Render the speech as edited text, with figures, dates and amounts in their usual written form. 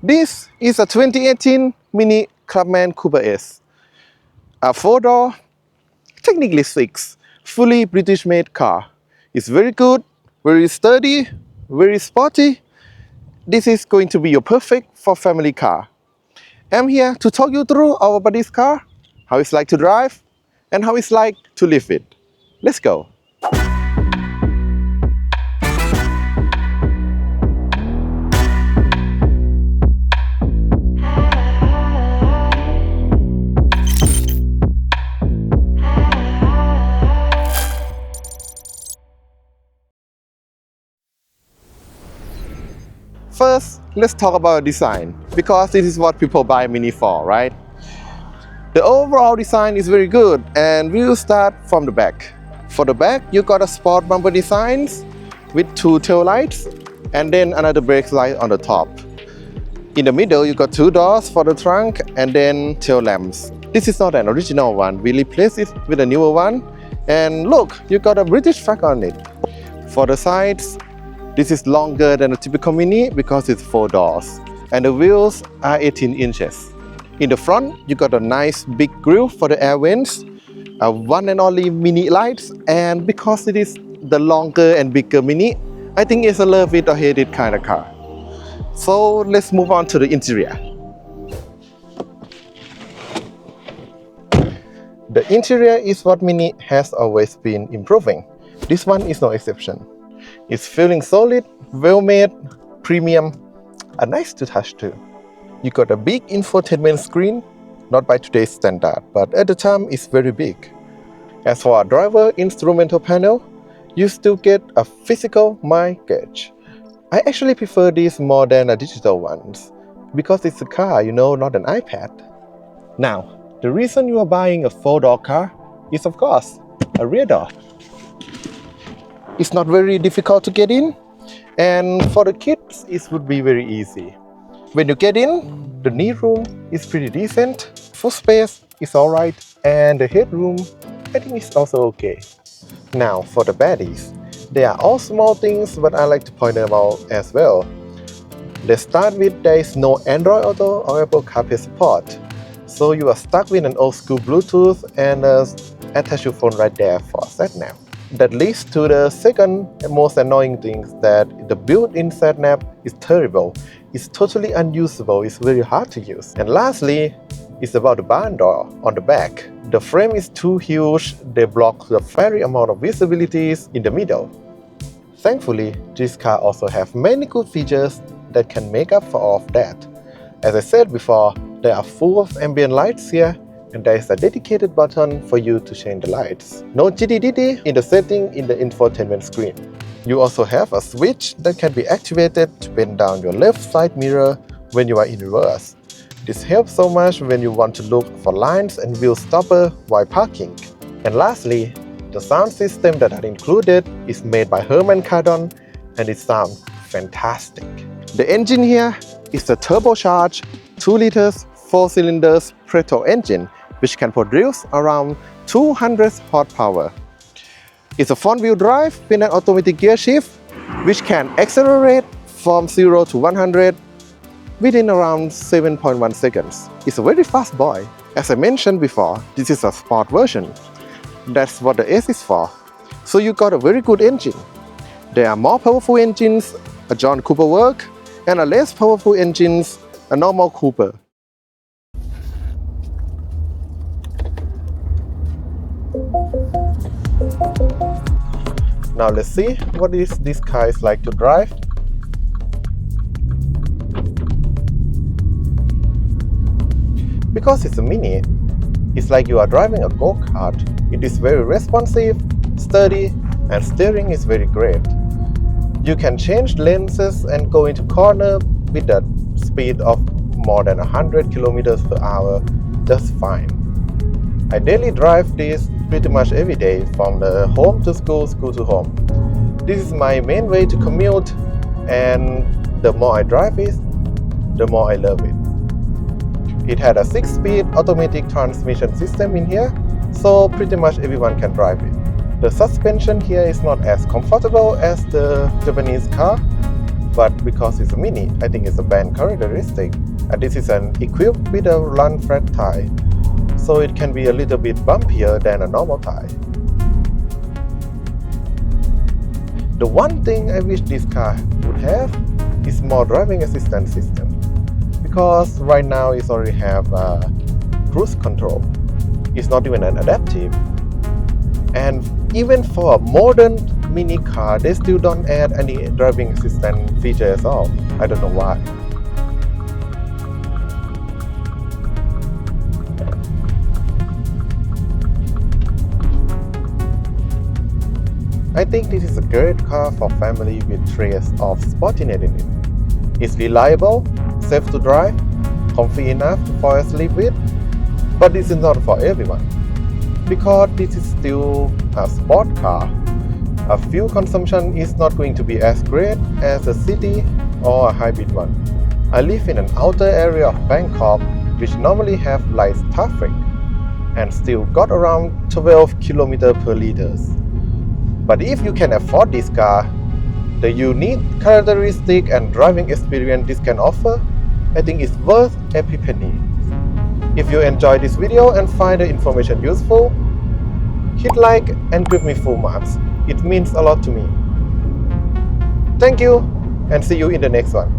This is a 2018 Mini Clubman Cooper S. A 4-door, technically 6, fully British-made car. It's very good, very sturdy, very sporty. This is going to be your perfect for family car. I'm here to talk you through our buddy's car, how it's like to drive, and how it's like to live it. Let's go. First, let's talk about design, because this is what people buy Mini for, right? The overall design is very good, and we'll start from the back. For the back, you got a sport bumper designs with 2 tail lights and then another brake light on the top. In the middle, you got 2 doors for the trunk and then tail lamps. This is not an original one. We replaced it with a newer one. And look, you got a British flag on it. For the sides, this is longer than a typical Mini because it's 4 doors. And the wheels are 18 inches. In the front, you got a nice big grille for the air vents, a one and only Mini lights, and because it is the longer and bigger Mini, I think it's a love it or hate it kind of car. So let's move on to the interior. The interior is what Mini has always been improving. This one is no exception. It's feeling solid, well-made, premium, and nice to touch too. You got a big infotainment screen, not by today's standard, but at the time it's very big. As for a driver instrumental panel, you still get a physical mic gauge. I actually prefer these more than the digital ones, because it's a car, not an iPad. Now, the reason you are buying a 4-door car is of course a rear door. It's not very difficult to get in, and for the kids it would be very easy. When you get in, the knee room is pretty decent, foot space is alright, and the headroom I think is also okay. Now for the baddies, they are all small things but I like to point them out as well. Let's start with there is no Android Auto or Apple CarPlay support, so you are stuck with an old school Bluetooth and attach your phone right there for a sat-nav. That leads to the second and most annoying thing, that the built-in sat-nav is terrible. It's totally unusable, it's very hard to use. And lastly, it's about the barn door on the back. The frame is too huge, they block the very amount of visibilities in the middle. Thankfully, this car also has many good features that can make up for all of that. As I said before, there are full of ambient lights here, and there is a dedicated button for you to change the lights. No GDDD in the setting in the infotainment screen. You also have a switch that can be activated to bend down your left side mirror when you are in reverse. This helps so much when you want to look for lines and wheel stopper while parking. And lastly, the sound system that are included is made by Harman Kardon, and it sounds fantastic. The engine here is a turbocharged 2 liters 4 cylinders petrol engine, which can produce around 200 horsepower. It's a front-wheel drive with an automatic gear shift, which can accelerate from 0 to 100 within around 7.1 seconds. It's a very fast boy. As I mentioned before, this is a sport version. That's what the S is for. So you got a very good engine. There are more powerful engines, a John Cooper work, and a less powerful engines, a normal Cooper. Now let's see what this car is like to drive. Because it's a Mini, it's like you are driving a go-kart. It is very responsive, sturdy, and steering is very great. You can change lenses and go into corner with a speed of more than 100 kilometers per hour just fine. I daily drive this pretty much every day, from the home to school, school to home. This is my main way to commute, and the more I drive it, the more I love it. It had a 6-speed automatic transmission system in here, so pretty much everyone can drive it. The suspension here is not as comfortable as the Japanese car, but because it's a Mini, I think it's a band characteristic. And this is an equipped with a run flat tire, so it can be a little bit bumpier than a normal tire. The one thing I wish this car would have is more driving assistance system, because right now it already have cruise control. It's not even an adaptive. And even for a modern mini car, they still don't add any driving assistance feature at all. I don't know why. I think this is a great car for family with trace of sportiness in it. It's reliable, safe to drive, comfy enough to fall asleep with, but this is not for everyone. Because this is still a sport car, a fuel consumption is not going to be as great as a city or a hybrid one. I live in an outer area of Bangkok, which normally have light traffic, and still got around 12 km per liter. But if you can afford this car, the unique characteristic and driving experience this can offer, I think it's worth every penny. If you enjoyed this video and find the information useful, hit like and give me full marks. It means a lot to me. Thank you, and see you in the next one.